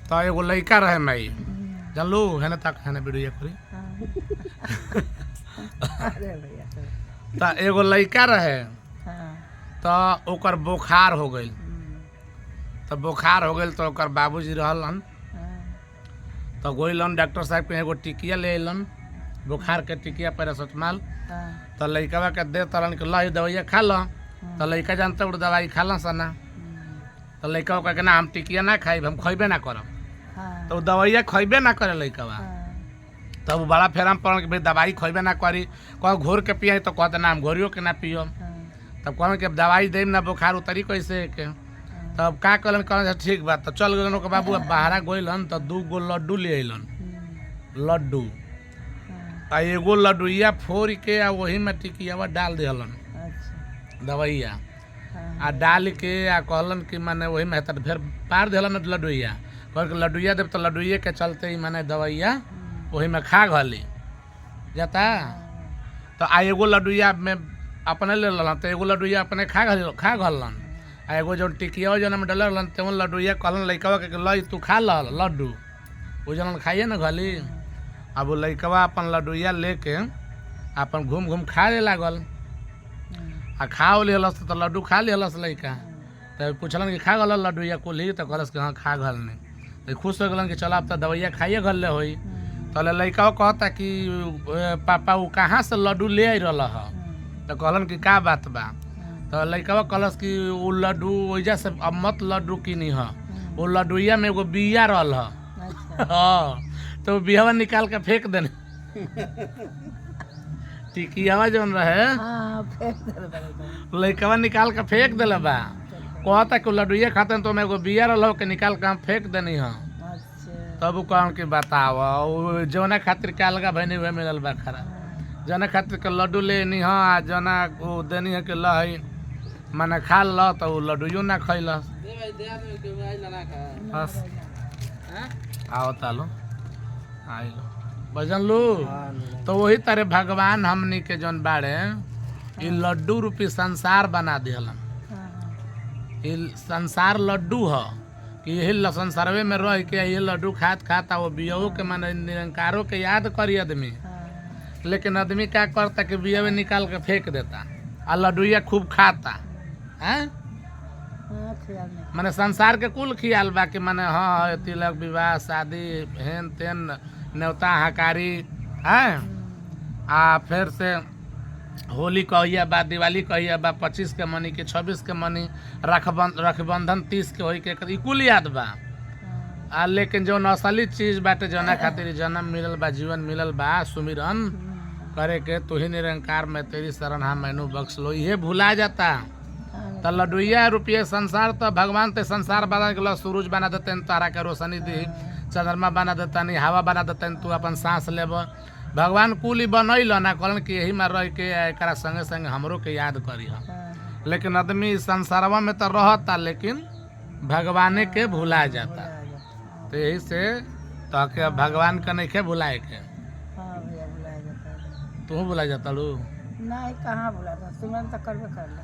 तो एगो लड़का रहे माई जानलू है ना तक है ना वीडियो करी तो एगो लड़का रहे तो ओकर बुखार हो गई तो बुखार हो गई तो ओकर बाबूजी रहलन तो गइलन डॉक्टर साहब के एगो टिकिया ले अलन बुखार के टिकिया पैरासिटामोल तो लड़कवा के दे तलन के ला दवाइया खा लो तो लड़का जानते वो दवाई खा लन सना तो लड़का कह के ना हम टिकिया ना खाइब हम खइबे ना करब तो दवाइया खइबे ना करे लड़कवा तब तो बड़ा फेराम पड़न कि भाई दवाई खइबे ना करी कह घोर के पिया तो कहते ना हम घोरियो के ना पियो तब कहन के दवाई देम ना बुखार उतरी कैसे के तब का कहलन कहन ठीक बात तो चल गलन के बाबू बाहरा गइलन तो 2 गो लड्डू ले अइलन लड्डू आ एगो लड्डूया फोड़ के आ वही में टिकियावा डाल दिहलन दवाइया आ डाल के आ कहलन कि माने वही में फिर पार दिहलन लड्डूया कह के लड्डूया देव तो लड्डूये के चलते ही माने दवाइया वही में खा घली जाता तो आ एगो लड्डूया में अपने ले लन तो एगो लड्डूया अपने खा घलन आ एगो जो टिकिया जन में डलन तेवन लड्डूया कहलन लड़कवा के ल तू खा लड्डू वो जन खाइए ना घली अब वो लड़कवा अपन लड्डूया लेके अपन घूम घूम खाए लागल आ खा लेलस तो लड्डू खा लेलस लड़का तो पूछलन कि खा गल लड्डूया कुल तो कहलस कि हाँ खा गल नहीं तो खुश हो गलन कि चल अब तो दवाइया खाइए गल होई तो लड़का कहता कि पापा वो कहाँ से लड्डू ले आई रहा है तो कहलन कि का बात बा तो लड़का कहलस कि वो लड्डू वजह से अब मत लड्डू किनी है वो लड्डूया में एगो बिया रहल है हाँ तो बिहवा निकाल के फेंक देने टिकियावा जौन रहे लड़कवा निकाल के फेंक दिला बा कहता कि लड्डूया खाते तो मैं एगो बिया रहा के निकाल के हम फेंक देनी है तब कहन कि बताव जौना खातिर का अलगा भैनी हुए मिलल बा खरा जना खातिर के लड्डू लेनी है आ जना वो देनी है कि लही माने खा ल तो वो लड्डूयो ना खैलस बस आओ तालो आइलो बजन लू तो वही तरह भगवान हमनी के जौन बाड़े ई लड्डू रूपी संसार बना दिहलन ई संसार लड्डू है कि यही संसारवे में रह के ये लड्डू खाता वो बियवो के माने निरंकारों के याद करी आदमी लेकिन आदमी क्या करता कि बियवे निकाल के फेंक देता आ लड्डूया खूब खाता है माने संसार के कुल ख्याल बा कि माने हाँ तिलक विवाह शादी हेन तेन न्योता हकारी है आ फिर से होली कहिया बा दिवाली कहिया बा 25 के मनी के 26 के मनी रक्षाबंधन 30 के होई के कुल याद बा आ लेकिन जो असली चीज बाटे जना खातिर जन्म मिलल बा जीवन मिलल बा सुमिरन करे के तू ही निरंकार में तेरी शरण हाँ मैनू बख्श लो ये भुला जाता तो लड्डूया रुपये संसार तो भगवान ते संसार बना के सूरज बना देते तारा के रोशनी दी चंद्रमा बना देता नहीं हवा बना देते तू अपन सांस लेब भगवान कुल ही बनैल ना कहलन कि यही में रह के एक संगे संगे हमरो के याद करी लेकिन आदमी संसारवा में तो रहता लेकिन भगवाने के भुला जाता तो यही से तो के भगवान का नहीं के भुलाए के तू भुला जाता लू नहीं कहाँ बुलाता सुमन तो करबे करला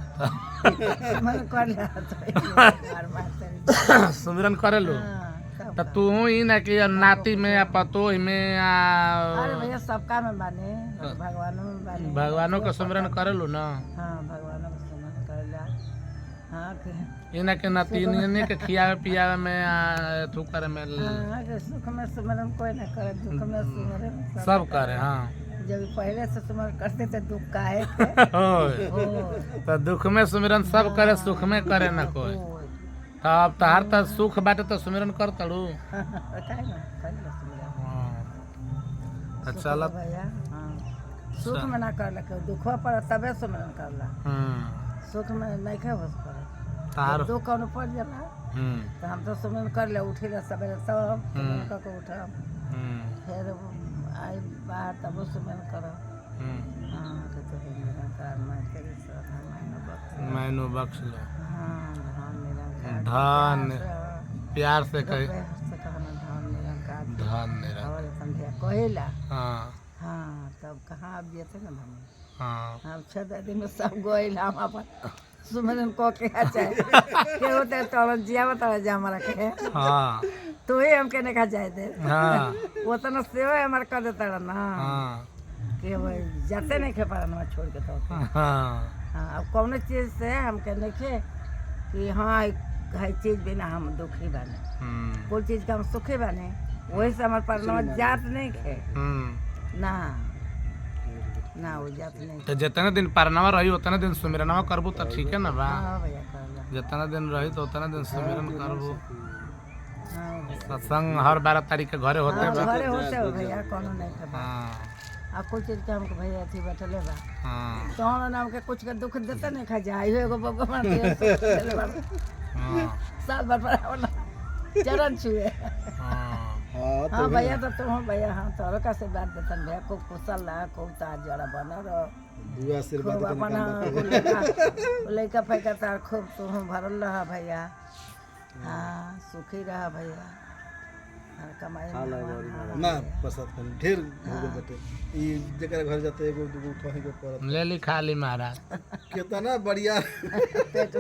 सुमन कर ले सुमिरन करे लो तो तू ही ना कि नाती में या पतो में अरे भैया सबका में बाने भगवानों में बाने भगवानों का सुमिरन करे लो ना हाँ भगवानों का सुमन कर ला हाँ ये ना कि नाती ने के खियावे पियावे में तू करे में हाँ सुख में सुमरन कोई ना करे दुख में सुमरन सब करे हाँ जब पहले से सुमरन करते थे दुख का है तो दुख में सुमिरन सब करे सुख में करे ना कोई अब तहार तो सुख बाटे तो सुमिरन कर तड़ू अच्छा भैया सुख में ना कर लगे दुख पर तबे सुमिरन करला सुख में नहीं खे बस पर दुख कौन पड़ जाला तो हम तो सुमिरन कर ले उठी ले सवेरे सब सुमिरन करके उठा फिर आई बाहर तब सुमिरन करो हाँ तो निरंकार मैं तेरी श्रद्धा मैनू बख्श लो हाँ धन प्यार से कही धन निरंकार कहेला हाँ हाँ तब कहाँ अब जेते ना हम हाँ हम 6 दिन में सब गोइल हम अपन सुमिरन को के चाहे के होते तोड़ जिया बता जा हमरा के हाँ तो ही हमके नहीं खा जाए दे हाँ वो तो न सेवा हमारे कर देता रहा ना हाँ कि वो जाते नहीं खे पारा ना छोड़ के तो हाँ हाँ अब कौन चीज से हमके नहीं खे कि हाँ हर चीज बिना हम दुखी बने कोई चीज का हम सुखी बने वही से हमारे परनामा जात नहीं खे ना ना वो जात नहीं तो जितने दिन परनावा रही उतने दिन सुमिरनवा करबू तो ठीक है ना बा हाँ भैया कर ला जितना दिन रही तो उतना दिन सुमिरन करबू हाँ भैया सत्संग हर 12 तारीख के घरे होते हाँ, बा घरे होते हो भैया कोनो नहीं खे हाँ अब कोई चीज का हमको भैया थी बैठले बा हाँ तो नाम के कुछ के दुख देते नहीं खा जाए एगो भगवान के हाँ साल भर पर चरण छुए हाँ हाँ भैया तो तुम भैया हाँ तोरो का से बात देतन भैया खूब कुशल रहा खूब तार जड़ा बना रहो दुआ आशीर्वाद खूब अपन लड़का फैका तार खूब तुम भरल रहा भैया हाँ सुखी रहा भैया हाँ कमाई में ना बरसात पानी ढेर हो गए बटे ई जेकर घर जाते एगो दूगो उठाही के परत ले ली खा ली महाराज कितना बढ़िया पेट